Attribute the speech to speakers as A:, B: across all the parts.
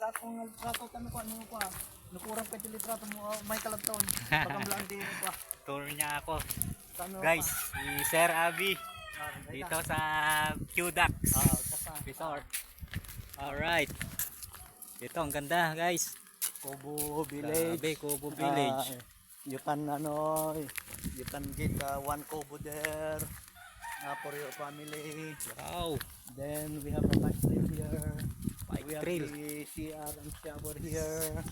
A: litrato ng litrato kami ko ano ko. Nakurang pa yung litrato mo may kalabton. Pagamlaan din ko.
B: Tour niya ako.
A: Kano
B: Guys, si Sir Abby dito sa QDAX Resort. Alright. Ito ang ganda guys.
A: Kubo Village.
B: Grabe, Kubo Village.
A: You can you can get one Kubo there for your family.
B: Wow.
A: Then we have a bike trail here.
B: Bike
A: We have
B: trail.
A: the CR and shower here.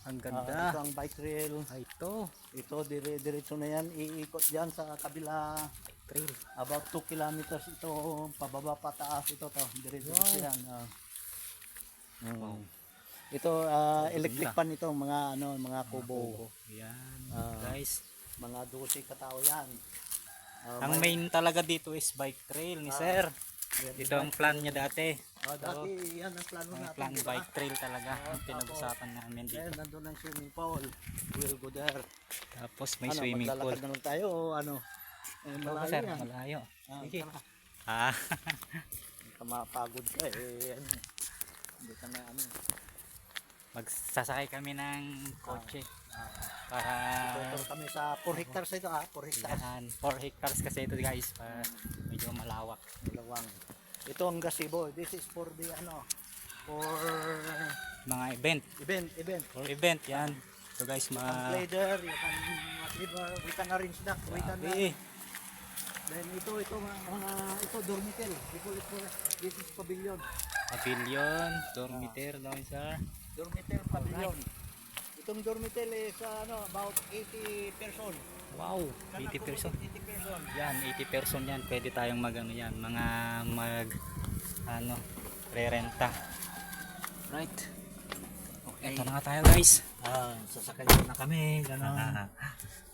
B: Ang
A: Ito
B: ganda.
A: ang bike trail.
B: Ay, ito.
A: Ito diretso na yan. Iikot dyan sa kabila.
B: Trail.
A: About 2 kilometers ito. Pababa pataas ito to. Diretso yan.
B: Wow.
A: Ito electric pan ito mga mga kubo.
B: Yan.
A: Ah.
B: Guys,
A: Mga 12 katao yan.
B: ang main talaga dito is bike trail ni Sir. Ito ang plan niya dati.
A: Dati yan ang plano
B: Ang
A: natin.
B: plan
A: diba?
B: bike trail talaga ang pinag-usapan namin dito.
A: Then nandun ang swimming pool. We'll go there.
B: Tapos may swimming pool.
A: Maglalakad na lang tayo o ano?
B: Malayo
A: Malayo
B: Sir,
A: yan.
B: malayo.
A: Ah,
B: Sige.
A: tara.
B: Ah.
A: Mapagod ka hindi ka na ano.
B: Magsasakay kami ng kotse para
A: Ito kami sa 4 hectares ito 4 hectares.
B: yan, 4 hectares kasi ito guys, medyo malawak.
A: Dalawang. Ito ang gazebo. This is for the for
B: Mga event,
A: event.
B: for event yan. So guys,
A: You can play there, you can whatever, we can arrange that. We can
B: Grabe.
A: then ito dormitel. This is pavilion.
B: Pavilion, dormiter daw sir.
A: Dormitel pavilion. Itong dormitel is about 80 person.
B: Wow, 80 person.
A: 80 person.
B: Yan, 80 person yan. Pwede tayong yan, mga re-renta. Right.
A: Okay.
B: Ito na nga tayo guys.
A: Sasakay na kami, gano'n.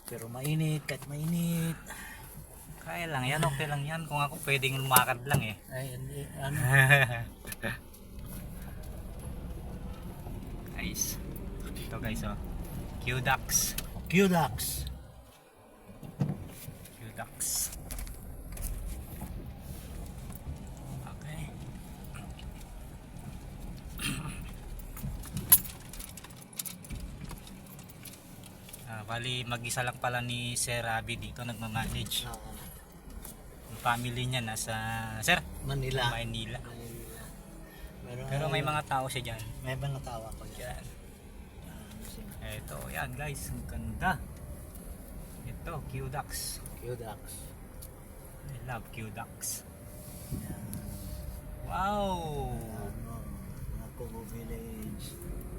A: Pero mainit, kahit mainit.
B: Kaya lang yan, okay lang yan. Kung ako pwedeng lumakad lang eh.
A: Ay,
B: Guys. Ito guys oh. QDAX.
A: QDAX.
B: QDAX. Okay. Bali mag-isa lang pala ni Sir Abby dito nagmamanage. Yung family niya nasa Sir
A: Manila.
B: Maynila. Pero may mga tao siya dyan.
A: May mga tawa ko dyan.
B: Yan. Ito, yan guys, ang ganda. Ito, QDAX.
A: QDAX.
B: I love QDAX. Wow!
A: Mga Kubo Village.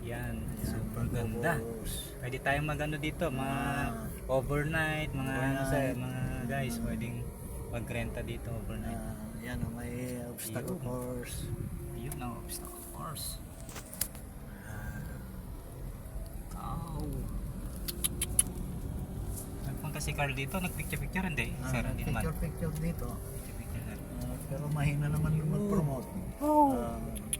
B: Yan, super ganda. Pwede tayong magano dito, mga overnight, mga mga guys, pwedeng magrenta dito overnight.
A: Yan, may obstacle course.
B: Yun ang obstacle course. Oh. Nagpunta kasi Carl dito, nagpicture-picture hindi? Sir, hindi naman.
A: Picture dito.
B: Picture na.
A: Pero mahina naman yung mag-promote.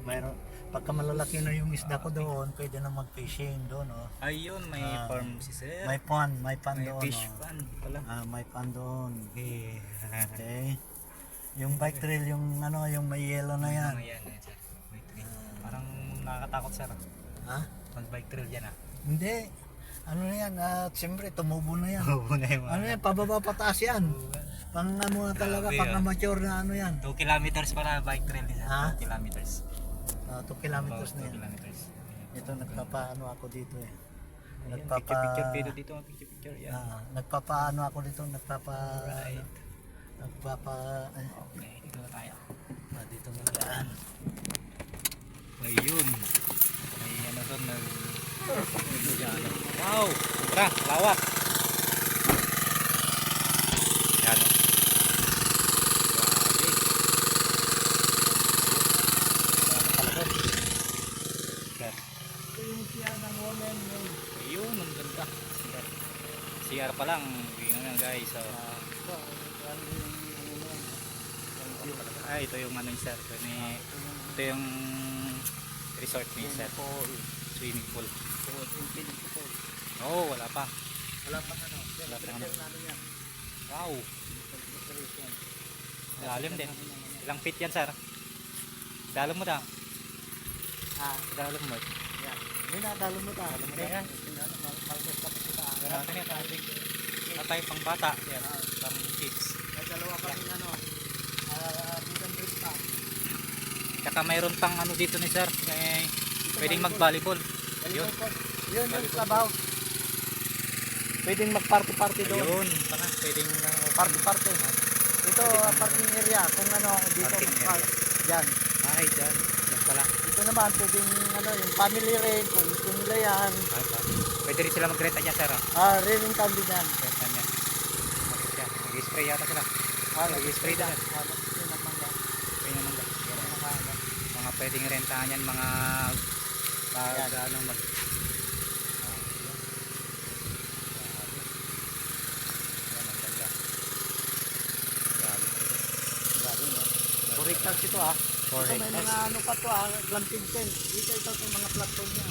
A: Mayroon, pagka malalaki na yung isda ko doon, pwede na mag-fishing doon.
B: Ayun, may farm si Sir.
A: May pond
B: May
A: doon.
B: fish pond pala.
A: May pond doon. Okay. Yung bike trail, yung yung may yellow na yan.
B: Ayan, sir. May trail. Parang nakakatakot sir.
A: Ha?
B: Mag bike trail dyan
A: Hindi. Ano na yan? Siyempre, tumubo na yan.
B: Tubo na yung
A: Ano yan? Pababa pataas yan. Pang ano na talaga,
B: Grabe,
A: pang amateur na ano yan.
B: 2 kilometers para bike trail din sir.
A: Ha?
B: 2 kilometers.
A: 2 kilometers na
B: 2
A: yan.
B: kilometers.
A: Ito, nagpapaano ako dito eh.
B: Picture video dito, picture yan.
A: Nagpapaano ako dito,
B: Right.
A: Okay,
B: dito na tayo.
A: dito na yan.
B: Ayun. May ano doon wow! Sobra, lawak. Yan. Grabe.
A: Ito yung siya ng women.
B: Ayun, ang ganda. CR pa lang. Ganyan guys. So, ito yung ano yung sir. Ito yung resort ni sir. Swimming pool. Oh, wala pa.
A: Wala pa ano.
B: Wala pa ano. Wow. Lalim din. Ilang feet yan sir? Dalo mo daw. Dalong mo.
A: Yan. May nadalo mo ta.
B: Dalo mo na yan.
A: Malbes ka pa kita.
B: Ganun natin yan. Tatay pang bata. Yan. Pang kids.
A: May dalawa kami bilang break pa.
B: Tsaka mayroon pang ano dito ni sir. Pwedeng mag-volleyball. Yun.
A: Yun yung sabaw. Pwedeng mag-party-party doon.
B: Ayun. Pwedeng
A: Party-party. Ito, parking area. Kung ano, dito
B: Parking
A: mag-park. Yan.
B: ay dyan. Yan pala.
A: Ito naman, pwedeng yung family rin. Kung gusto nila yan.
B: Ay, pwede rin sila mag-renta dyan sir.
A: Rin kami dyan.
B: Renta niya. Tapos yan. Mag-spray yata sila. Mag-spray dyan.
A: Yun ang mangga.
B: Spray naman dyan.
A: Yan ang mangga.
B: Mga pwedeng rentahan yan. Mga ano mag
A: Grabe, no? 4 hectares ito ah. Ito may mga ano pa to glamping tent. Dito ito itong mga platform niya.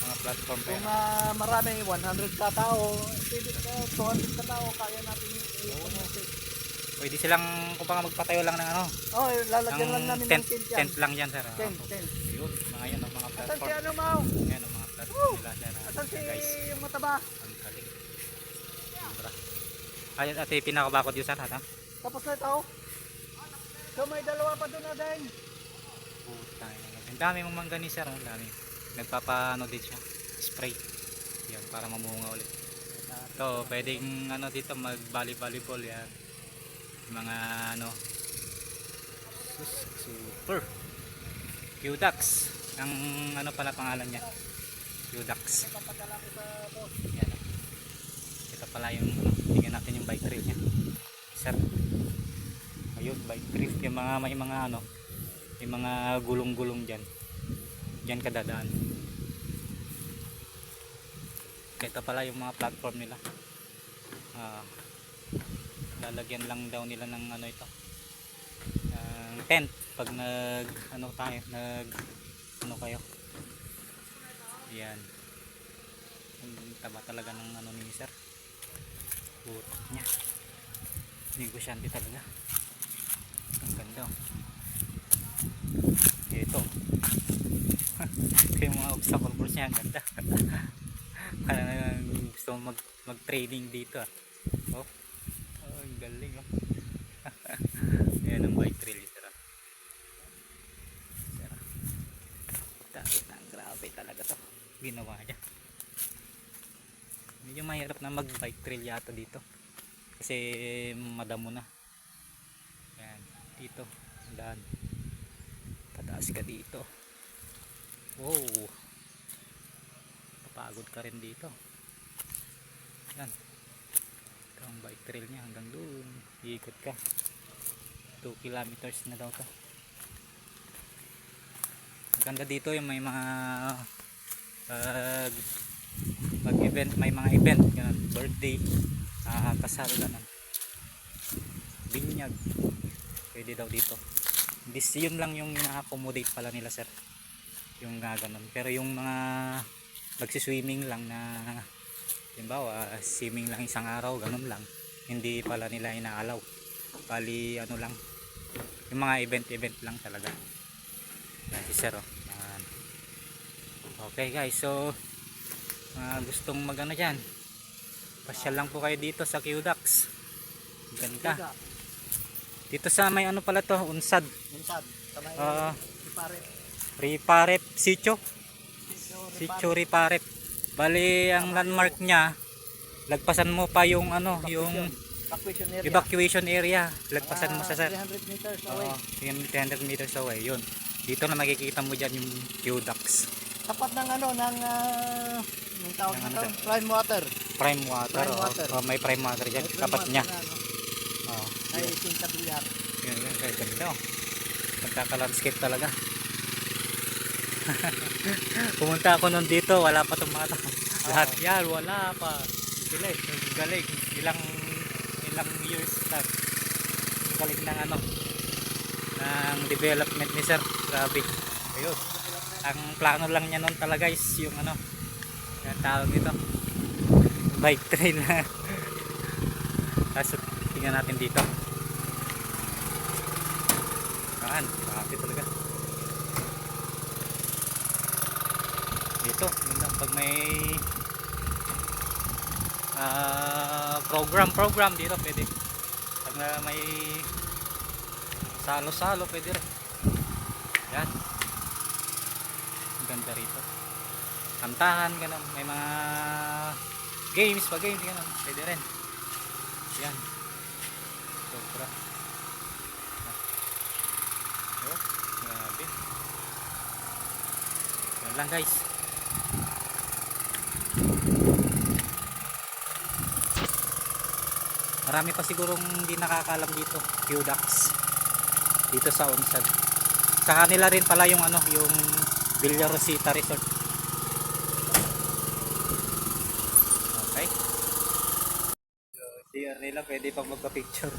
B: mga platform pa
A: Kung
B: yan.
A: marami, 100 ka tao, 200 ka tao, kaya natin i-promote.
B: Pwede silang kung baka magpatayo lang ng ano
A: Oh, lalagyan lang namin
B: tent,
A: ng tent yan.
B: tent lang yan sir.
A: Tent.
B: Yun, mga yan ang mga
A: Asan si
B: platform.
A: ano, Mau?
B: Yan ang mga platform nila sir.
A: Asan si
B: Guys,
A: yung mataba?
B: ang galing. Sobra. Ay, ate pinakabakod yun sir ha?
A: Tapos na ito. So may dalawa pa doon na din.
B: Puta. Ang dami mong mangga ni sir. Ang dami. Nagpapaano din siya. Spray. Yan, para mamunga ulit. Ito, pwedeng ano dito mag-volleyball yan. Mga ano super Q-Dax. Ang ano pala pangalan niya? Q-Dax. Yan. Ito pala yung tingnan natin yung bike trail niya. Sir. Ayun, bike trail. Yung mga may mga ano, yung mga gulong-gulong diyan. Diyan kadadaan. Ito pala yung mga platform nila. Lalagyan lang daw nila ng ano ito. Tent pag nag ano tayo, nag ano kayo. Yan. Ang taba talaga ng ano ni sir. Butot niya. Negosyante talaga. Ang ganda. Ito. Yung mga obstacle course niya, ang ganda. Parang gusto mag-training dito ah. Oh. Oh, ang galing oh. Ayan ang bike trail sir. Grabe talaga to. Ginawa niya. Medyo mahirap na mag-bike trail yata dito. Kasi madamo na. Ayan, dito. Daan. Pataas ka dito. Wow. Papagod ka rin dito. Yan. Ito ang bike trail niya hanggang doon. Iikot ka. 2 kilometers na daw to. Maganda dito yung may mga mag-event, may mga event, ganun, birthday, kasal, ganun. Binyag. Pwede daw dito. Yun lang yung ina-accommodate pala nila sir. Yung ganun. Pero yung mga nagsiswimming lang na halimbawa swimming lang isang araw ganun lang, hindi pala nila inaalaw. Bali ano lang yung mga event lang talaga. Yan si sir oh. Yan. Okay guys, so gustong magano dyan, pasyal lang po kayo dito sa Q-Dax. Ganda dito sa may ano pala to, Unsad Riparep Sitio Riparep. Bali ang landmark niya, lagpasan mo pa yung ano, yung evacuation area. Lagpasan mo sa
A: 300 meters away.
B: 300 meters away. Yun. Dito na makikita mo diyan yung Q-Dax.
A: Tapat ng ano ng tawag
B: Ng
A: na
B: ano,
A: prime water.
B: Prime water.
A: Prime water.
B: Oh, may prime water diyan
A: May
B: tapat
A: prime
B: niya.
A: water na, ano,
B: Oh.
A: ay Sinta Bilyar.
B: Yun, ganda. Oh. Magkaka-landscape talaga. Pumunta ako nun dito, wala pa itong mga to. Lahat yan, wala pa. Sila galing. Ilang years na. Galing ng ano, ng development ni sir. Grabe. Ayun. Ang plano lang niya nun talaga is yung ano, yung tawag nito, bike trail. Kaso tingnan natin dito. Grabe talaga. Dito, yun lang, pag may program dito pwede. Pag may salo-salo pwede rin. Yan. Ang ganda rito. Kantahan, ganun. May mga games, ganun. Pwede rin. Yan. Sobra. Oh, grabe. Yan lang guys. Marami pa sigurong hindi nakakaalam dito, Q-Ducks. Dito sa Onsad. Sa kanila rin pala yung ano, yung Villa Rosita Resort. Okay. So, CR nila pwede pang magpa-picture.